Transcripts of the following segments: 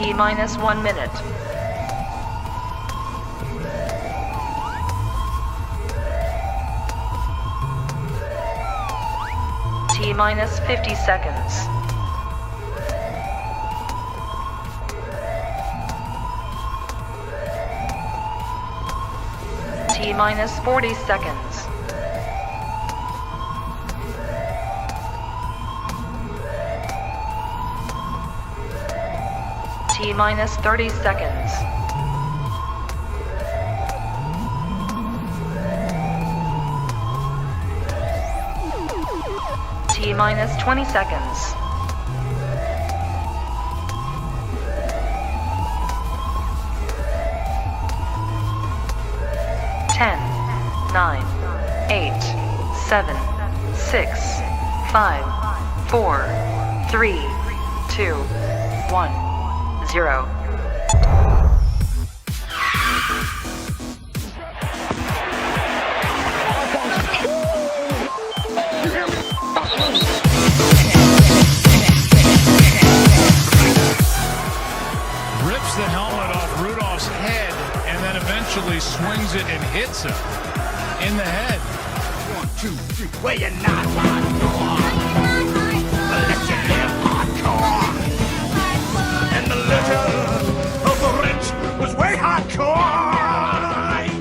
T minus 1 minute. T minus 50 seconds. T minus 40 seconds. T minus 30 seconds. T minus 20 seconds. Ten, 9, 8, 7, 6, 5, 4, 3, 2, 1, 0. Rips the helmet off Rudolph's head and then eventually swings it and hits him in the head. 1, 2, 3. Well, you're not hardcore. Let you live hardcore. And the letter of the rich was way hardcore.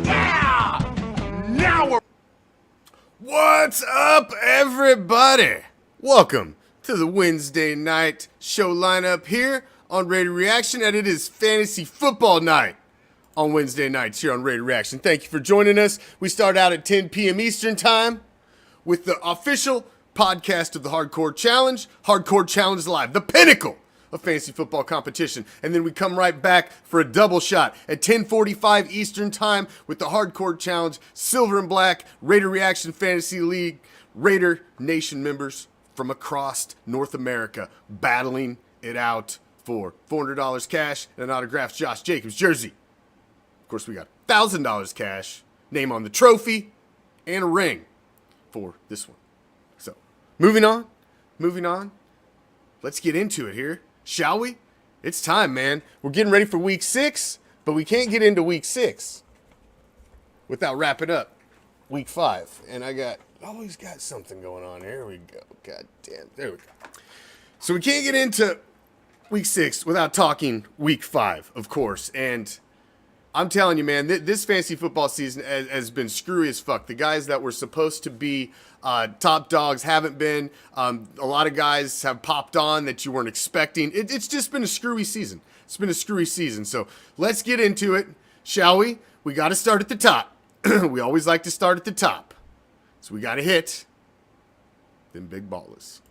Yeah. Now we're. What's up, everybody? Welcome to the Wednesday night show lineup here on Raider Reaction, and it is fantasy football night on Wednesday nights here on Raider Reaction. Thank you for joining us. We start out at 10 p.m. Eastern Time with the official podcast of the Hardcore Challenge, Hardcore Challenge Live, the pinnacle of fantasy football competition. And then we come right back for a double shot at 10:45 Eastern Time with the Hardcore Challenge, Silver and Black, Raider Reaction Fantasy League, Raider Nation members from across North America battling it out for $400 cash and an autographed Josh Jacobs jersey. Of course, we got $1,000 cash, name on the trophy, and a ring for this one. So, moving on. Let's get into it here, shall we? It's time, man. We're getting ready for week 6, but we can't get into week 6 without wrapping up week 5. And I always got something going on. Here we go. God damn. There we go. So we can't get into week 6 without talking week 5, of course. And I'm telling you, man, this fantasy football season has been screwy as fuck. The guys that were supposed to be top dogs haven't been. A lot of guys have popped on that you weren't expecting. It's just been a screwy season. It's been a screwy season. So let's get into it, shall we? We got to start at the top. We always like to start at the top. So we got to hit them big ballers.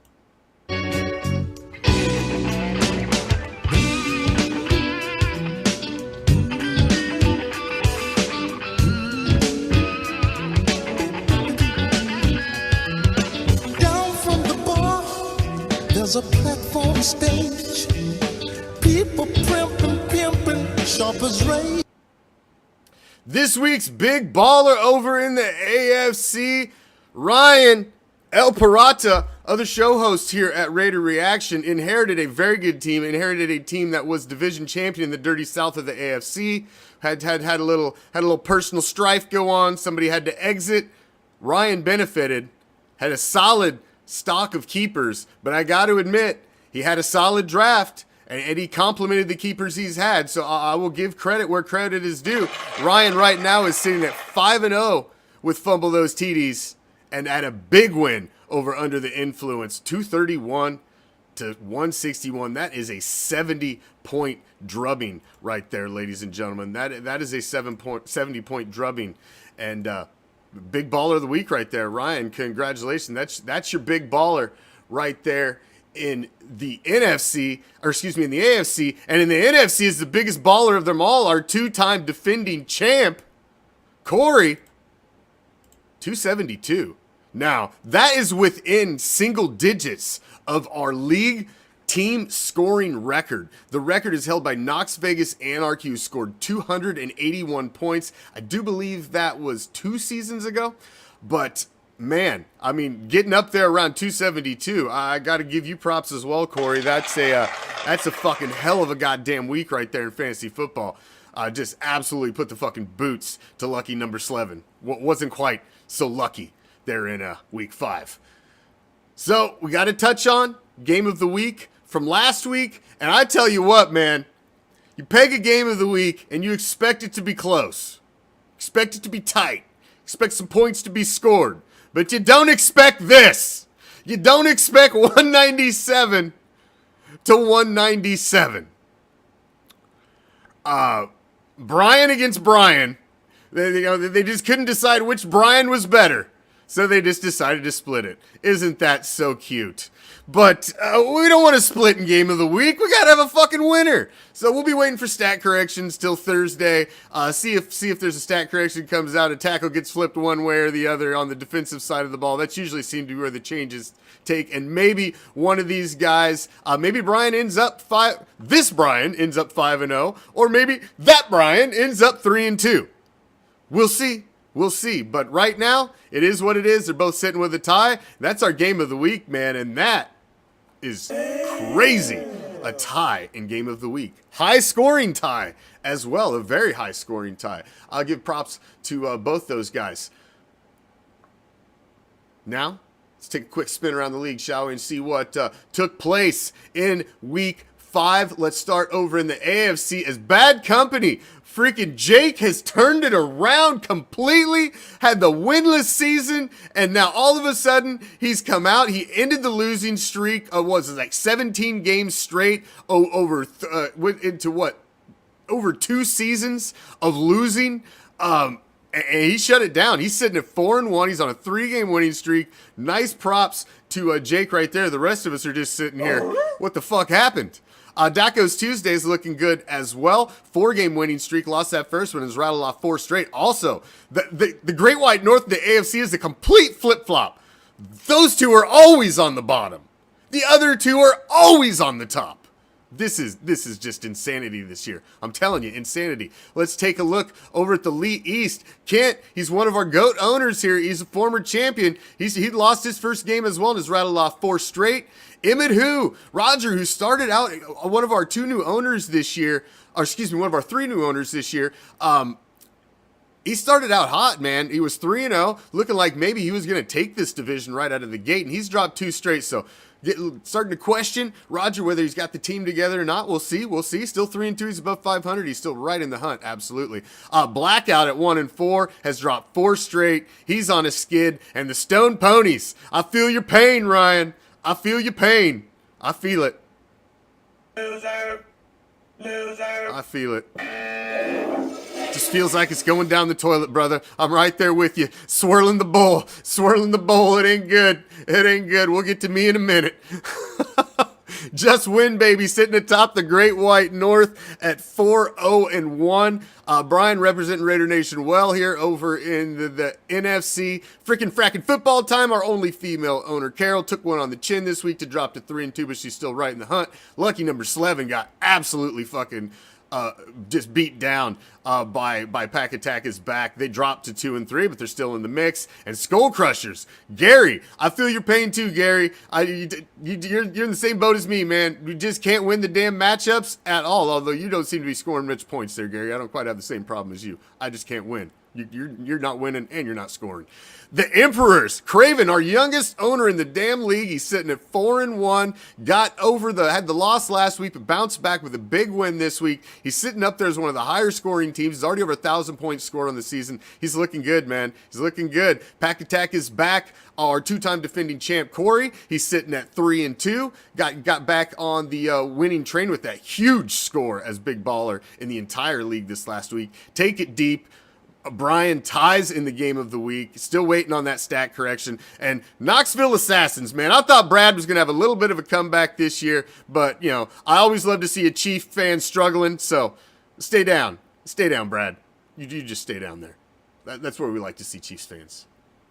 There's a platform stage, people pimping, sharp as razor. This week's big baller over in the AFC, Ryan El Parata, other show host here at Raider Reaction, inherited a very good team, inherited a team that was division champion in the dirty south of the AFC, had a little personal strife go on, somebody had to exit. Ryan benefited, had a solid stock of keepers, but I got to admit, he had a solid draft, and he complimented the keepers he's had, so I will give credit where credit is due. Ryan right now is sitting at 5-0 with Fumble Those TDs, and at a big win over Under the Influence, 231 to 161. That is a 70-point drubbing right there, ladies and gentlemen. That is a 70-point drubbing, and big baller of the week right there, Ryan. Congratulations. That's your big baller right there in the NFC, or excuse me, in the AFC. And in the NFC is the biggest baller of them all, our two-time defending champ, Corey, 272. Now, that is within single digits of our league team scoring record. The record is held by Knox Vegas Anarchy, who scored 281 points. I do believe that was 2 seasons ago, but man, I mean, getting up there around 272, I got to give you props as well, Corey. That's a fucking hell of a goddamn week right there in fantasy football. Just absolutely put the fucking boots to lucky number 11. Wasn't quite so lucky there in week 5. So we got to touch on game of the week from last week. And I tell you what, man, you peg a game of the week and you expect it to be close. Expect it to be tight. Expect some points to be scored. But you don't expect this. You don't expect 197 to 197. Brian against Brian. They just couldn't decide which Brian was better. So they just decided to split it. Isn't that so cute? But we don't want to split in game of the week. We got to have a fucking winner. So we'll be waiting for stat corrections till Thursday. See if there's a stat correction comes out. A tackle gets flipped one way or the other on the defensive side of the ball. That's usually seemed to be where the changes take. And maybe one of these guys, maybe Brian ends up 5. This Brian ends up 5-0, or maybe that Brian ends up 3-2. We'll see. We'll see. But right now, it is what it is. They're both sitting with a tie. That's our game of the week, man. And that is crazy. A tie in game of the week. High scoring tie as well. A very high scoring tie. I'll give props to both those guys. Now, let's take a quick spin around the league, shall we, and see what took place in week 5. Let's start over in the AFC as bad company. Freaking Jake has turned it around completely, had the winless season, and now all of a sudden he's come out. He ended the losing streak of, was it like 17 games straight went into what? Over 2 seasons of losing. And he shut it down. He's sitting at 4-1. He's on a 3-game winning streak. Nice props to Jake right there. The rest of us are just sitting here. What the fuck happened? Daco's Tuesday's looking good as well. 4-game winning streak. Lost that first one and has rattled off 4 straight. Also, the Great White North of the AFC is a complete flip-flop. Those 2 are always on the bottom. The other 2 are always on the top. This is just insanity this year. I'm telling you, insanity. Let's take a look over at the Lee East. Kent, he's one of our GOAT owners here. He's a former champion. He lost his first game as well and has rattled off 4 straight. Emmett Roger, who started out one of our 2 new owners this year, or excuse me, one of our 3 new owners this year. He started out hot, man. He was 3-0, looking like maybe he was going to take this division right out of the gate, and he's dropped 2 straight. So starting to question Roger whether he's got the team together or not. We'll see. Still 3-2. He's above 500. He's still right in the hunt. Absolutely. Blackout at 1-4 has dropped 4 straight. He's on a skid. And the Stone Ponies. I feel your pain, Ryan. I feel your pain. I feel it. Loser. I feel it. Just feels like it's going down the toilet, brother. I'm right there with you. Swirling the bowl. It ain't good. We'll get to me in a minute. Just win, baby. Sitting atop the Great White North at 4-0-1. Brian representing Raider Nation well here over in the NFC. Freaking fracking football time. Our only female owner, Carol, took one on the chin this week to drop to 3-2, but she's still right in the hunt. Lucky number 11 got absolutely fucking just beat down by Pack Attack is back. They dropped to 2-3, but they're still in the mix. And Skull Crushers, Gary, I feel your pain too, Gary. You're in the same boat as me, man. You just can't win the damn matchups at all. Although you don't seem to be scoring rich points there, Gary. I don't quite have the same problem as you. I just can't win. You're not winning and you're not scoring. The Emperors, Craven, our youngest owner in the damn league. He's sitting at 4-1. Had the loss last week, but bounced back with a big win this week. He's sitting up there as one of the higher scoring teams. He's already over 1,000 points scored on the season. He's looking good, man. He's looking good. Pack Attack is back. Our 2-time defending champ, Corey, he's sitting at 3-2. Got back on the winning train with that huge score as big baller in the entire league this last week. Take it deep. Brian ties in the game of the week. Still waiting on that stat correction. And Knoxville Assassins, man. I thought Brad was going to have a little bit of a comeback this year. But, I always love to see a Chief fan struggling. So, stay down. Stay down, Brad. You just stay down there. That's where we like to see Chiefs fans.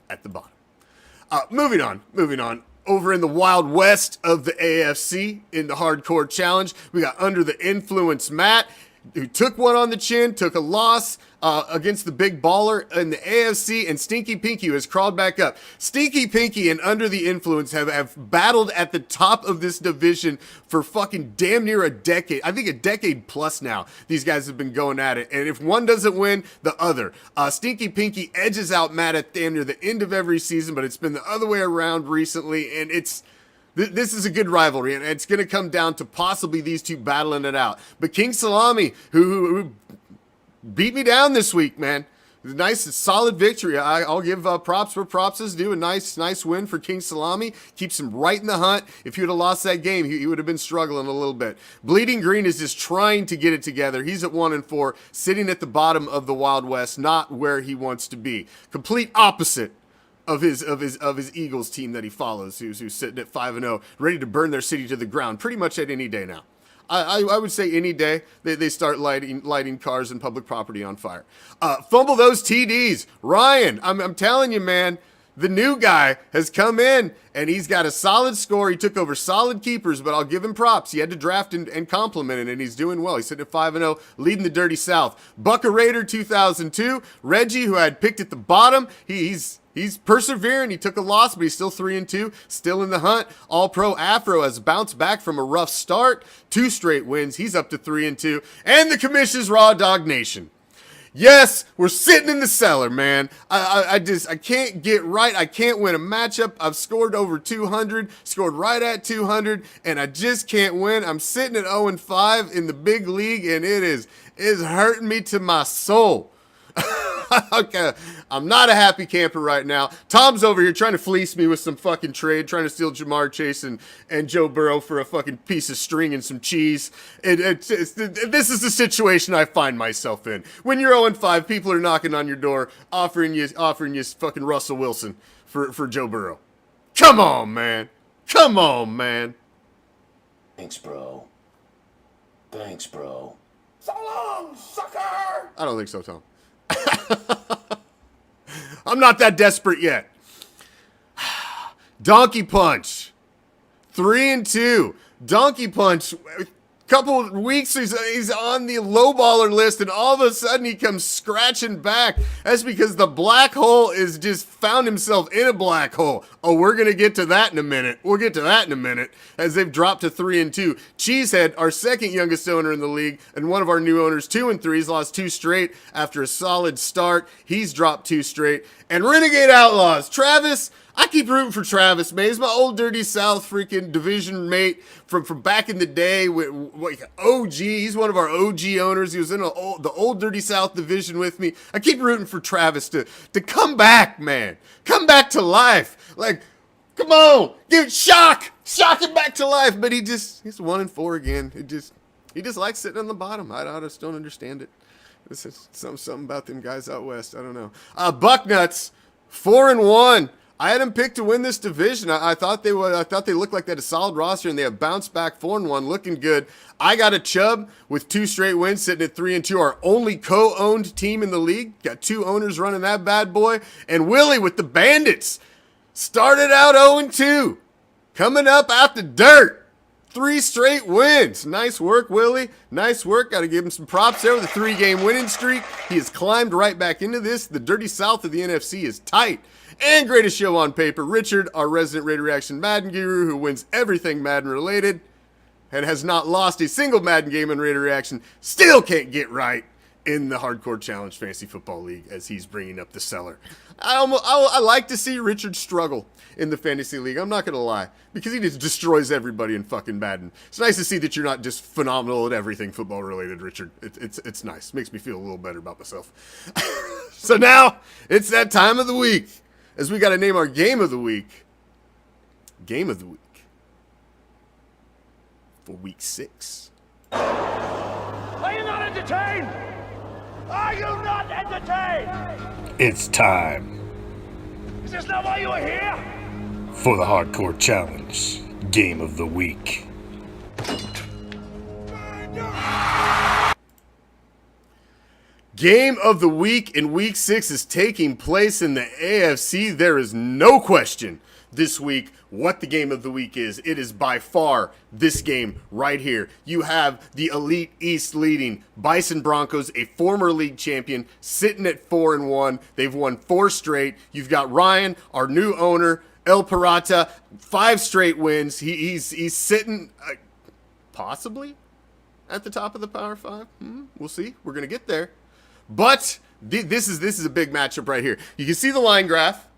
At the bottom. Moving on. Over in the Wild West of the AFC, in the Hardcore Challenge, we got Under the Influence Matt. who took one on the chin, took a loss against the big baller in the AFC, and Stinky Pinky, who has crawled back up. Stinky Pinky and Under the Influence have battled at the top of this division for fucking damn near a decade. I think a decade plus now. These guys have been going at it. And if one doesn't win, the other. Stinky Pinky edges out Matt at damn near the end of every season, but it's been the other way around recently, and this is a good rivalry, and it's going to come down to possibly these two battling it out. But King Salami, who beat me down this week, man. Nice, solid victory. I'll give props where props is due. A nice win for King Salami. Keeps him right in the hunt. If he would have lost that game, he would have been struggling a little bit. Bleeding Green is just trying to get it together. He's at 1-4, sitting at the bottom of the Wild West, not where he wants to be. Complete opposite of his Eagles team that he follows, who's sitting at 5-0, ready to burn their city to the ground pretty much at any day now. I would say any day they start lighting cars and public property on fire. Fumble those TDs. Ryan, I'm telling you, man, the new guy has come in, and he's got a solid score. He took over solid keepers, but I'll give him props. He had to draft and compliment it, and he's doing well. He's sitting at 5-0, leading the Dirty South. Bucka Raider 2002. Reggie, who I had picked at the bottom, he's persevering. He took a loss, but he's still 3-2, still in the hunt. All-Pro Afro has bounced back from a rough start. 2 straight wins. He's up to 3-2. And the Commish's Raw Dog Nation. Yes, we're sitting in the cellar, man. I can't get right. I can't win a matchup. I've scored over 200, scored right at 200, and I just can't win. I'm sitting at 0-5 in the big league, and it is hurting me to my soul. Okay, I'm not a happy camper right now. Tom's over here trying to fleece me with some fucking trade, trying to steal Jamar Chase and Joe Burrow for a fucking piece of string and some cheese. This is the situation I find myself in. When you're 0-5, people are knocking on your door, offering you fucking Russell Wilson for Joe Burrow. Come on, man. Come on, man. Thanks, bro. Thanks, bro. So long, sucker! I don't think so, Tom. I'm not that desperate yet. Donkey Punch. 3-2. Donkey Punch. Couple of weeks he's on the lowballer list, and all of a sudden he comes scratching back. That's because the black hole is just found himself in a black hole. Oh, we're going to get to that in a minute. We'll get to that in a minute, as they've dropped to 3-2. Cheesehead, our second youngest owner in the league, and one of our new owners, 2-3. He's lost 2 straight after a solid start. He's dropped 2 straight. And Renegade Outlaws, Travis, I keep rooting for Travis, man. He's my old Dirty South freaking division mate from back in the day. With OG, he's one of our OG owners. He was in the old Dirty South division with me. I keep rooting for Travis to come back, man. Come back to life. Like, come on, give shock him back to life. But he's 1-4 again. He just likes sitting on the bottom. I just don't understand it. This is something about them guys out west. I don't know. Bucknuts, 4-1. I had them picked to win this division. I thought they would. I thought they looked like they had a solid roster, and they have bounced back 4-1, looking good. I got a Chubb with 2 straight wins, sitting at 3-2. Our only co-owned team in the league. Got 2 owners running that bad boy. And Willie with the Bandits started out 0-2, coming up out the dirt. 3 straight wins. Nice work, Willie. Nice work. Got to give him some props there with a 3-game winning streak. He has climbed right back into this. The Dirty South of the NFC is tight. And greatest show on paper, Richard, our resident Raider Reaction Madden guru, who wins everything Madden related and has not lost a single Madden game in Raider Reaction, still can't get right in the Hardcore Challenge Fantasy Football League as he's bringing up the cellar. I like to see Richard struggle in the Fantasy League. I'm not going to lie, because he just destroys everybody in fucking Madden. It's nice to see that you're not just phenomenal at everything football related, Richard. It's nice. Makes me feel a little better about myself. So now it's that time of the week, as we got to name our game of the week. Game of the week for week 6. Are you not entertained? Are you not entertained? It's time Is this not why you are here? for the Hardcore Challenge Game of the Week. Game of the week in week 6 is taking place in the AFC. There is no question this week what the game of the week is. It is by far this game right here. You have the Elite East leading Bison Broncos, a former league champion, sitting at 4-1. They've won 4 straight. You've got Ryan, our new owner, El Pirata, 5 straight wins. He's sitting possibly at the top of the Power 5. We'll see. We're going to get there. But this is a big matchup right here. You can see the line graph,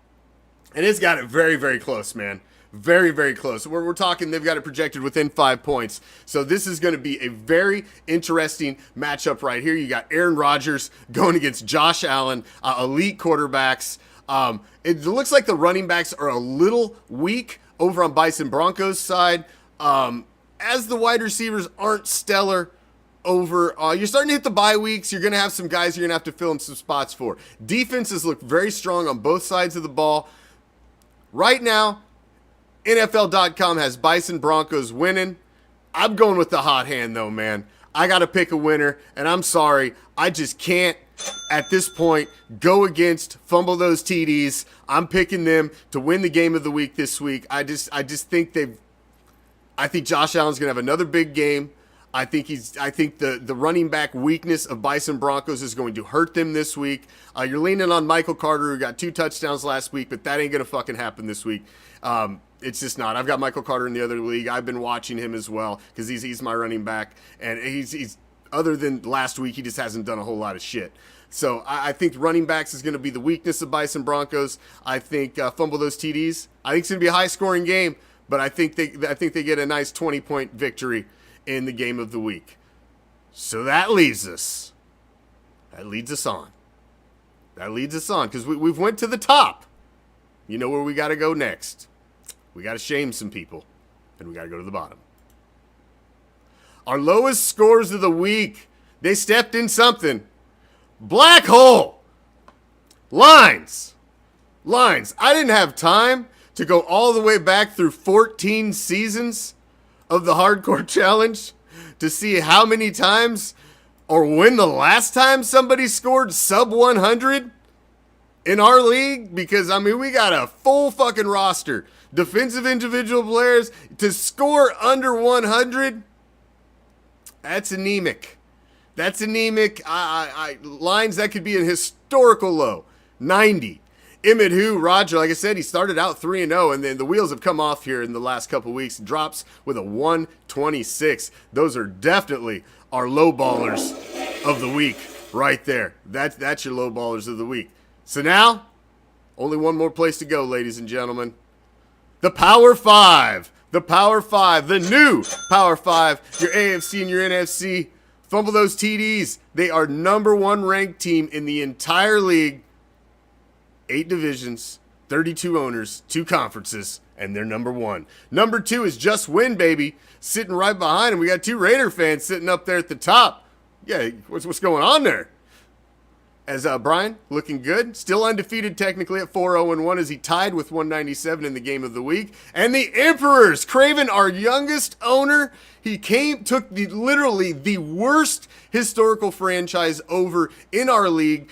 and it's got it very, very close, man. Very, very close. We're talking, they've got it projected within 5 points. So this is going to be a very interesting matchup right here. You got Aaron Rodgers going against Josh Allen, elite quarterbacks. It looks like the running backs are a little weak over on Bison Broncos side. As the wide receivers aren't stellar over, you're starting to hit the bye weeks. You're going to have some guys you're going to have to fill in some spots for. Defenses look very strong on both sides of the ball. Right now, NFL.com has Bison Broncos winning. I'm going with the hot hand, though, man. I got to pick a winner, and I'm sorry. I just can't, at this point, go against Fumble Those TDs. I'm picking them to win the game of the week this week. I just think I think Josh Allen's going to have another big game. I think the running back weakness of Bison Broncos is going to hurt them this week. You're leaning on Michael Carter, who got 2 touchdowns last week, but that ain't going to fucking happen this week. It's just not. I've got Michael Carter in the other league. I've been watching him as well because he's my running back, and he's other than last week, he just hasn't done a whole lot of shit. So I think running backs is going to be the weakness of Bison Broncos. I think Fumble Those TDs. I think it's going to be a high scoring game, but I think they get a nice 20-point victory in the game of the week. So that leads us on because we've went to the top. You know where we got to go next. We got to shame some people, and we got to go to the bottom. Our lowest scores of the week. They stepped in something. Black hole. Lines. I didn't have time to go all the way back through 14 seasons of the Hardcore Challenge to see how many times or when the last time somebody scored sub 100 in our league, because, I mean, we got a full fucking roster. Defensive individual players to score under 100. That's anemic. Lines that could be an historical low. 90. Emmett Who, Roger, like I said, he started out 3-0, and then the wheels have come off here in the last couple weeks. Drops with a 126. Those are definitely our low ballers of the week right there. That's your low ballers of the week. So now, only one more place to go, ladies and gentlemen. The Power 5. The Power 5. The new Power 5. Your AFC and your NFC. Fumble Those TDs. They are number 1 ranked team in the entire league. 8 divisions, 32 owners, 2 conferences, and they're number 1. Number 2 is Just Win, baby. Sitting right behind him. We got 2 Raider fans sitting up there at the top. Yeah, what's going on there? As Brian, looking good. Still undefeated technically at 4-0-1 as he tied with 197 in the game of the week. And the Emperors, Craven, our youngest owner, he took literally the worst historical franchise over in our league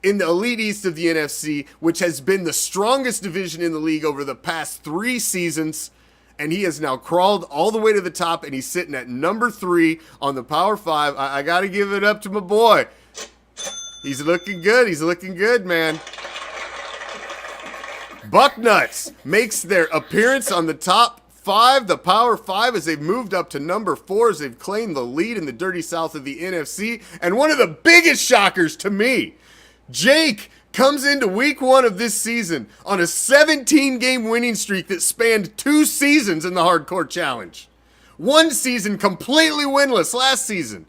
in the Elite East of the NFC, which has been the strongest division in the league over the past 3 seasons. And he has now crawled all the way to the top, and he's sitting at number 3 on the Power 5. I got to give it up to my boy. He's looking good, man. Bucknuts makes their appearance on the top 5, the Power 5, as they've moved up to number 4, as they've claimed the lead in the dirty south of the NFC. And one of the biggest shockers to me, Jake comes into week 1 of this season on a 17-game winning streak that spanned 2 seasons in the Hardcore Challenge. 1 season completely winless last season.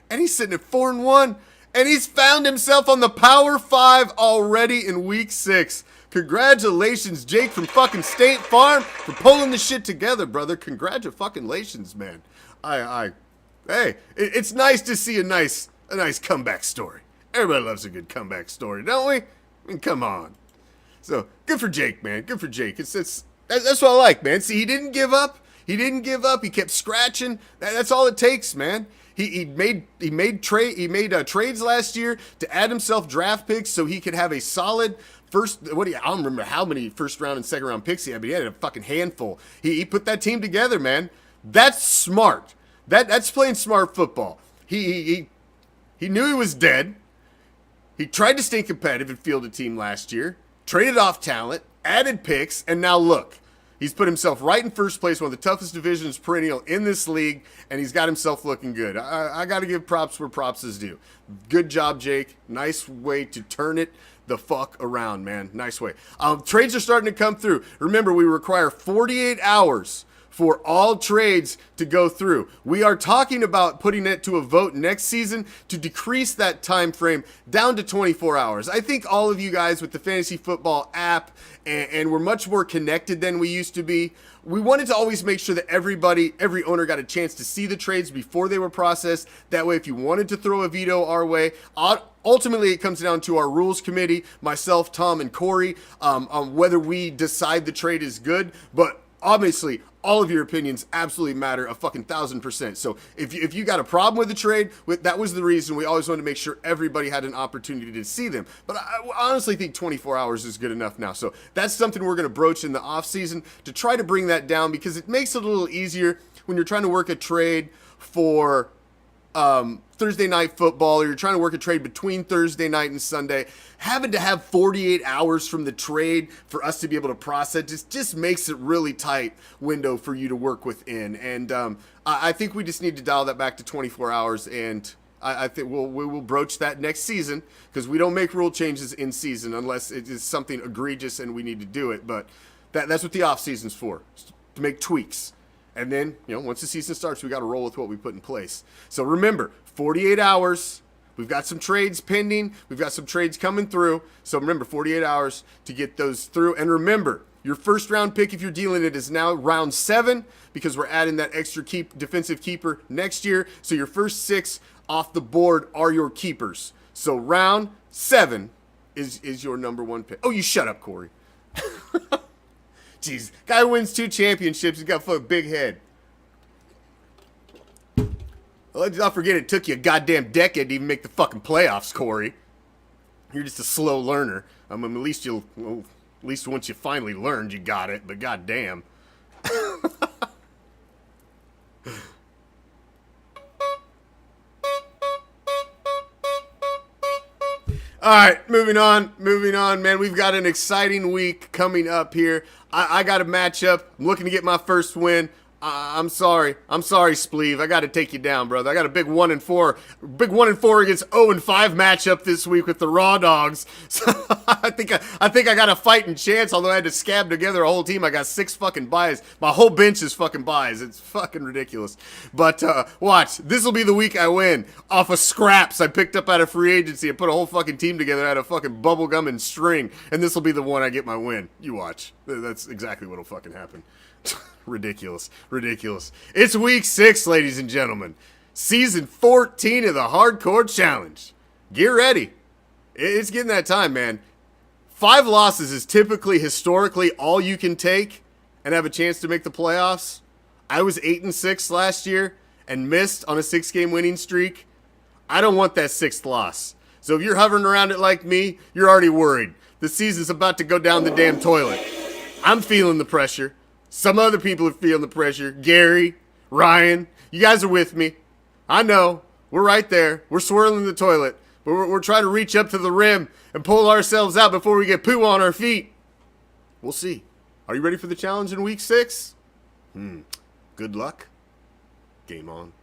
And he's sitting at 4-1. And he's found himself on the Power 5 already in week 6. Congratulations, Jake from fucking State Farm, for pulling the shit together, brother. Congratulations, man. Hey, it's nice to see a nice comeback story. Everybody loves a good comeback story, don't we? I mean, come on. So, good for Jake, man. Good for Jake. That's what I like, man. See, he didn't give up. He kept scratching. That's all it takes, man. He made trades last year to add himself draft picks so he could have a solid I don't remember how many first round and second round picks he had, but he had a fucking handful. He put that team together, man. That's smart. That's playing smart football. He knew he was dead. He tried to stay competitive and field a team last year, traded off talent, added picks, and now look. He's put himself right in first place, one of the toughest divisions perennial in this league, and he's got himself looking good. I got to give props where props is due. Good job, Jake. Nice way to turn it the fuck around, man. Nice way. Trades are starting to come through. Remember, we require 48 hours for all trades to go through. We are talking about putting it to a vote next season to decrease that time frame down to 24 hours. I think all of you guys with the fantasy football app and we're much more connected than we used to be. We wanted to always make sure that every owner got a chance to see the trades before they were processed. That way, if you wanted to throw a veto our way, ultimately it comes down to our rules committee, myself, Tom, and Corey, on whether we decide the trade is good. But obviously, all of your opinions absolutely matter a fucking 1,000%. So if you got a problem with the trade, that was the reason we always wanted to make sure everybody had an opportunity to see them. But I honestly think 24 hours is good enough now. So that's something we're going to broach in the offseason to try to bring that down, because it makes it a little easier when you're trying to work a trade for Thursday night football, or you're trying to work a trade between Thursday night and Sunday. Having to have 48 hours from the trade for us to be able to process just makes it really tight window for you to work within. And I think we just need to dial that back to 24 hours, and I think we will broach that next season, because we don't make rule changes in season unless it is something egregious and we need to do it. But that's what the off season's for, to make tweaks. And then, once the season starts, we got to roll with what we put in place. So remember, 48 hours. We've got some trades pending. We've got some trades coming through. So remember, 48 hours to get those through. And remember, your first round pick, if you're dealing it, is now round 7, because we're adding that extra defensive keeper next year. So your first 6 off the board are your keepers. So round 7 is your number 1 pick. Oh, you shut up, Corey. Jeez, guy wins 2 championships. He's got a big head. Let's not forget it took you a goddamn decade to even make the fucking playoffs, Corey. You're just a slow learner. At least once you finally learned, you got it. But goddamn. All right, moving on, man. We've got an exciting week coming up here. I got a matchup. I'm looking to get my first win. I'm sorry, Spleeve. I got to take you down, brother. I got a big 1-4 against 0-5 matchup this week with the Raw Dogs. So I think I got a fighting chance. Although I had to scab together a whole team, I got 6 fucking buys. My whole bench is fucking buys. It's fucking ridiculous. But watch, this will be the week I win off of scraps I picked up out of free agency. I put a whole fucking team together out of fucking bubblegum and string, and this will be the one I get my win. You watch. That's exactly what'll fucking happen. Ridiculous. It's week 6, ladies and gentlemen. Season 14 of the Hardcore Challenge. Get ready. It's getting that time, man. 5 losses is typically, historically, all you can take and have a chance to make the playoffs. I was 8-6 last year and missed on a 6-game winning streak. I don't want that 6th loss. So if you're hovering around it like me, you're already worried. The season's about to go down the damn toilet. I'm feeling the pressure. Some other people are feeling the pressure. Gary, Ryan, you guys are with me. I know. We're right there. We're swirling the toilet. But we're trying to reach up to the rim and pull ourselves out before we get poo on our feet. We'll see. Are you ready for the challenge in week 6? Good luck. Game on.